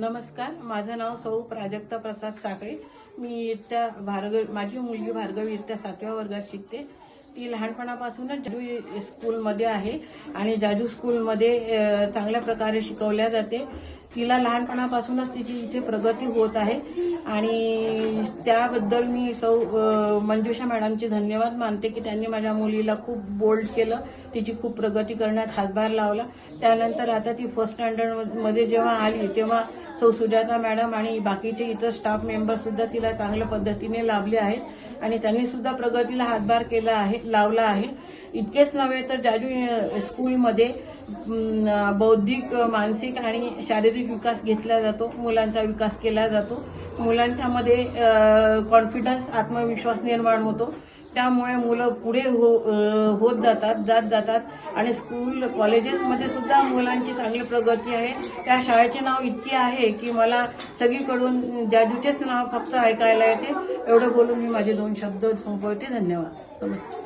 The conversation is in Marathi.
नमस्कार, माझं नाव सौ प्राजक्ता प्रसाद साखळे। मी माझी मुलगी भार्गवी 7व्या वर्गात शिकते। ती लहानपणापासूनच जाजू स्कूलमध्ये आहे आणि जाजू स्कूलमध्ये चांगल्या प्रकारे शिकवल्या जाते। तिला लहानपणापासूनच तिची इथे प्रगती होत आहे आणि त्याबद्दल मी मंजुषा मॅडमचे धन्यवाद मानते की त्यांनी माझ्या मुलीला खूप बोल्ड केलं, तिची खूप प्रगती करण्यात हातभार लावला। त्यानंतर आता ती फर्स्ट स्टँडर्डमध्ये जेव्हा आली तेव्हा सुजाता मॅडम आणि बाकीचे इतर स्टाफ मेंबर सुद्धा तिला चांगल्या पद्धतीने लाभले आहेत आणि त्यांनी सुद्धा प्रगतीला हातभार लावला आहे। इतकेच नव्हे तर जाजू स्कूलमध्ये बौद्धिक, मानसिक आणि शारीरिक विकास घेतला जातो, मुलांचा विकास केला जातो। मुलांच्यामध्ये कॉन्फिडन्स, आत्मविश्वास निर्माण होतो। त्यामुळे मुलं पुढे होत जातात आणि स्कूल कॉलेजेसमध्ये सुद्धा मुलांची चांगली प्रगती आहे। त्या शाळेचे नाव इतके आहे की मला सगळीकडून जाजूचेच नाव फक्त ऐकायला येते। एवढं बोलून मी माझे 2 शब्द संपवते। धन्यवाद।